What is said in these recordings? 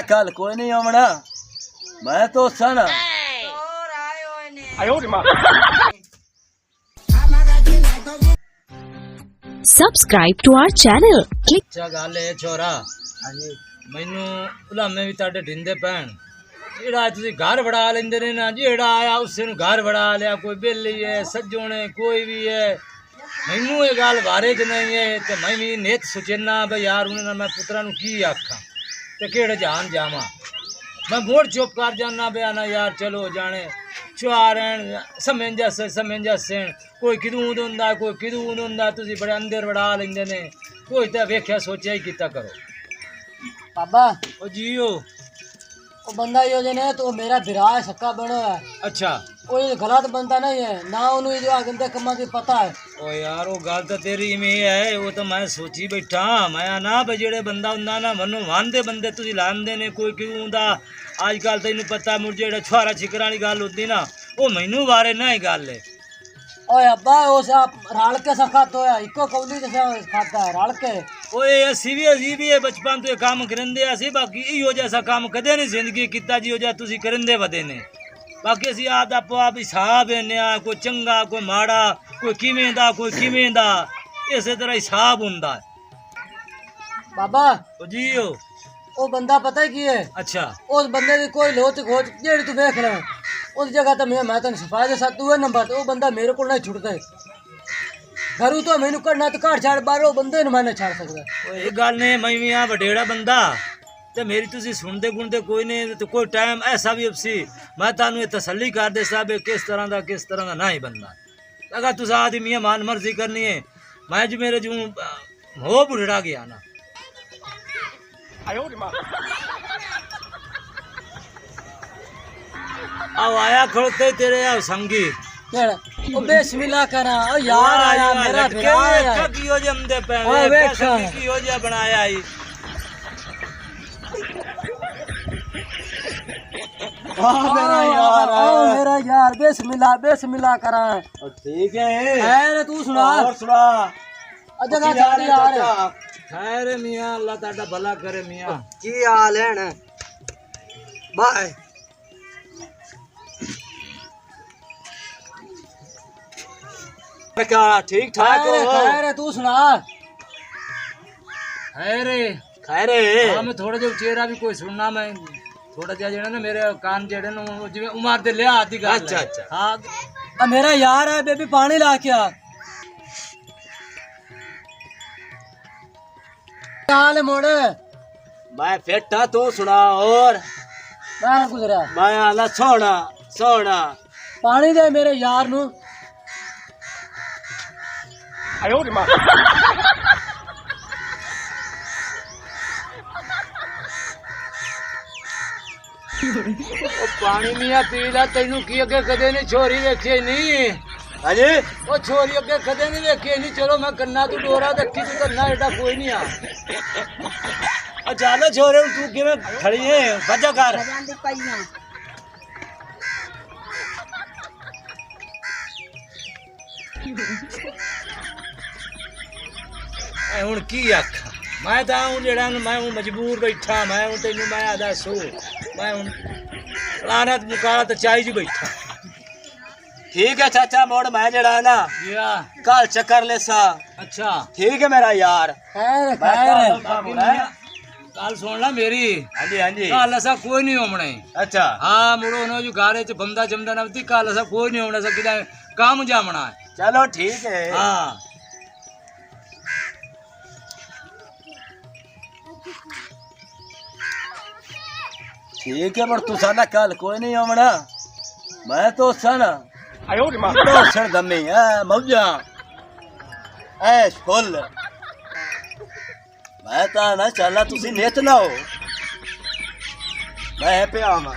कल कोई नहीं आमना मैं तो सन Subscribe to our channel. Click. अच्छा गल है छोरा मैनू भलामे भी ताडे ढिंदे पैन जेड़ा तुसी घर बड़ा लेंदे ने ना जेड़ा आया उसे घर बड़ा लिया कोई बेली है सज्जोने कोई भी है मैनू ये गल बारे च नहीं है ते मैं भी नित सोचना भाई यार उन्हें मैं पुत्रा नू की आखा ते केड़े जहान जावा मैं मोड़ चुप कर जाना बे आना यार चलो जाने चारण समंजस कोई किदूं होंदा कोई किदूं होंदा तुसी बड़े अंदर बड़ा लेंदे ने कोई तो वेख्या सोचा ही कीता करो बाबा ओ जियो वो बंदा यो जने तो मेरा विराज सक्का बनो है अच्छा कोई गलत बंदा नहीं है ना उन्हें जो गंदे कमा की पता है ओ यार वो गल तो तेरी में है वो तो मैं सोची बैठा मैं ना भाई जेड़े बंदा हुंदा ना मनु वांदे बंदे तुसी लांदे ने कोई क्यों हुंदा आजकल तैनू पता मुड़ जेड़ा छुआरा छिकरा वाली गल होंदी ना वो मैनू बारे ना ही गल है ओए अब्बा वो सब रल के सब खाता है इको कौली जैसा खाता है रल के ओए असी भी है बचपन तो ये काम करेंदे असी बाकी इहो जैसा काम कदे नहीं जिंदगी किता जिहो जा तुसी करेंदे वदे ने बाकी असी आप आप हिसाब देने कोई चंगा कोई माड़ा कोई किवें दा इस तरह हिसाब हुंदा बाबा ओ जियो वो बंदा पता है की है अच्छा उस बंदे की कोई लोच खोज जेड़ी तू देख रहा उस जगह तो मैं तेन सफाई दे साथ तू नंबर वो बंदा मेरे को नहीं छुटता घरू तो मैनू करना तो घर छाड़ बाहर बंदे मैं नहीं छाड़ सकता ये गल ने मैं भी हाँ वडेड़ा बंदा ते मेरी तुसी सुनते गुणते कोई नहीं तो कोई टाइम ऐसा भी सी मैं तानू ये तसल्ली कर दे साहब किस तरह का ना ही बंदा अगर तुस आदमी है मान मर्जी करनी है मैं जो मेरे जो हो बुढ़ा गया ना अब आया खड़ोते तेरे यार संगी ओ बिस्मिल्लाह करा ओ यार आया मेरा विराज की हो जमदे पे ओ देखा की हो जा बनाया ही मेरा यार बिस्मिल्लाह करा ठीक है खैर तू सुना और सुना जगह छाड़ यार खैर मियां अल्लाह ताड़ा भला करे मियां की हाल है ना बाय क्या ठीक ठाक हो खैर तू सुना खैर खैर हाँ मैं थोड़ा जो चेहरा भी कोई सुनना मैं थोड़ा जा जेड़ा ना मेरे कान जेड़े ना जिवें उमर दे लिया आती गल अच्छा अच्छा हाँ मेरा यार है बेबी पानी ला के आ हाल मोड़ मैं फिट हाँ तू सुना और मैं गुजरा मैं आला सोना पानी दे मेरे यार नू पानी मियां पी ला तेनू की अगे कदे नहीं छोरी वेखी नहीं अजी वो छोरी अगे कदे नहीं वेखी नहीं चलो मैं कन्ना तू डोरा रखी तू करना एडा कोई नहीं आ जाना छोरे तू किवें खड़ी है वजह कर हुण की आखा मैं तो हूँ जेड़ा मैं हूँ मजबूर बैठा मैं हूँ तेनू मैं आदा सो मैं हूँ लाना मुकाला तो चाही बैठा ठीक है चाचा मोड़ मैं जड़ा है ना या कल चक्कर ले सा अच्छा ठीक है मेरा यार खैर कल सुन ला मेरी हाँ जी हाँ जी कल ऐसा कोई नहीं होमने अच्छा हाँ मुड़ो नो जो गारे च बंदा जमदा ना ती कल ऐसा कोई नहीं होना सा किदा काम जामना है चलो ठीक है हाँ ठीक है पर तू साना कल कोई नहीं आमना मैं तो सन तो सर दमी है मौजा ऐश फुल मैं तो ना चला तुसी नेत ना हो मैं पे आवा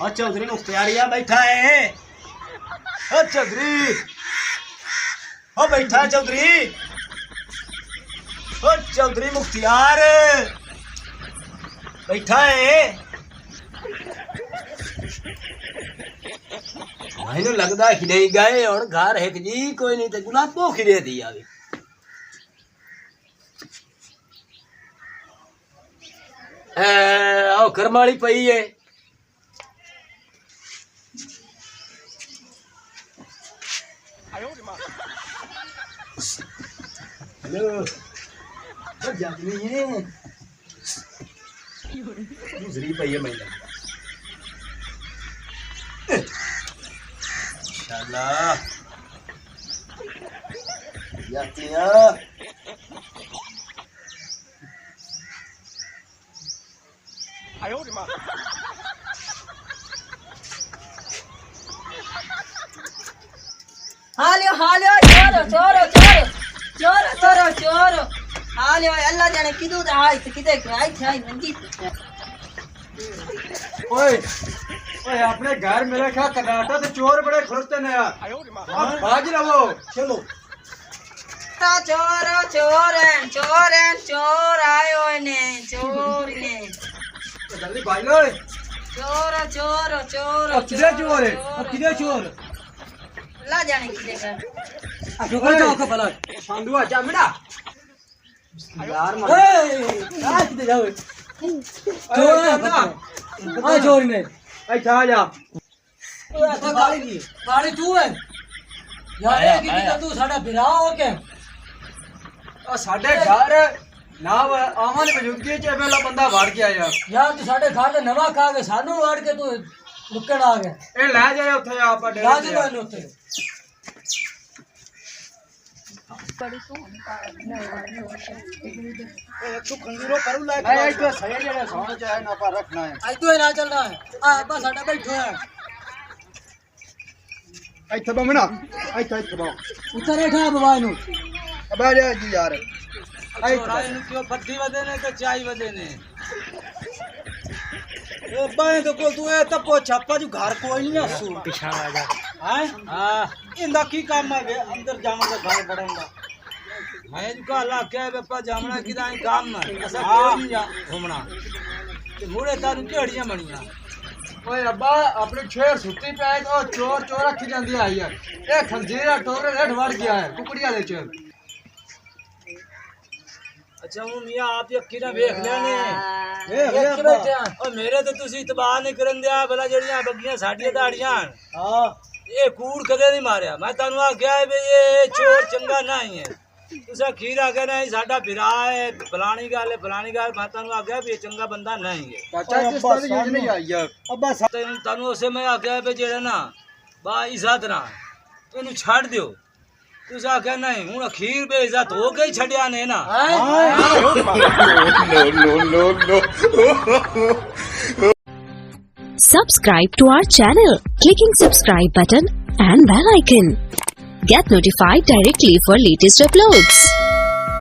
और चौधरी मुख्तियारिया बैठा है ओ चौधरी ओ बैठा चौधरी ओ चौधरी मुख्तियार बैठा है मैनू लगदा कि नहीं गए और घर है जी कोई नहीं तो गुलाब भूख दे दी आवे आओ करमाली पई है हेलो ओ जागनी है गुजरी पई है मैंने शाला यातिया हालियो हालियो चोरो चोरो चोरो चोरो चोरो चोरो हालियो अल्लाह जाने किदू दा आई किदे आई थी मंजी ओए ओए अपने घर मेरे ख्याल कर्नाटक तो चोर बड़े खुलते ने यार भाग रहो चलो चोरो चोर चोर आयो ने चोर ने जल्दी भाग लो चोरो चोरो चोरो अब किधर चोर है अब किधर चोर अल्लाह जाने किदे कर ठोकर जाओ का भला सांडू आ जा मेरा यार मत ए आ किधर जाओ चोर है आ चोर ने अच्छा आ जा गाड़ी तू है यार ये कि तू साडा बिरा हो के आ साडे घर ना आवन मौजूदगी च पहला बंदा वाड़ के आया यार तू साडे घर ते नवा खा के सानू वाड़ के तू लुकण आ गया ए ले जाए उथे आप ला दे लो उथे तू खंगीरो करू लायक नहीं तो सही जने सोना चाहे ना पर रखना है आज तो ना चलना है आ बस साडा बैठो है ਇੱਥੇ ਬਮਣਾ ਇੱਥੇ ਬਾ उतरे ठा बाबा नु ਅਬਾ ਜਾ ਜੀ ਯਾਰ छोरा इन क्यों पत्ती वदे ने के चाय वदे ने ओ बाए तो को तू ए तपो छापा जो घर कोई नहीं आसू पिछा आ जा हैं हां इंदा की काम है अंदर जावन का घर बड़ांगा मैं का ला के बेपा जामना की दाई काम में असा क्यों नहीं घूमना ते मुड़े तारू केड़ियां बणियां ओए अब्बा अपनी छेर सुत्ती पे ओ चोर चोर रखी जांदी आई है ए खंजीरा टोरे रेठ वड़ गया है कुकड़िया दे चल अच्छा वो मियां आप ये किरा देख लेने ए एक बैठे हैं और मेरे तो तुसी इतबार नहीं करन दिया भला जड़ियां बगियां साडियां दाड़ियां हां ये कूड़ कदे नहीं मारिया मैं तानू आ गया है ये चोर चंगा नहीं है तुसा खीरा के नहीं साडा बिरा है फलानी गल मैं तानू आ गया भी ये चंगा बंदा नहीं है चाचा किस तरह यूज नहीं आई है अब्बा तानू उसे मैं आ गया भी जेड़ा ना बा इज्जत ना इनु छाड़ दियो तुसा क्या नहीं हूं खीर बेइज्जत हो गई छड़िया ने ना Subscribe to our channel, clicking subscribe button and bell icon. Get notified directly for latest uploads.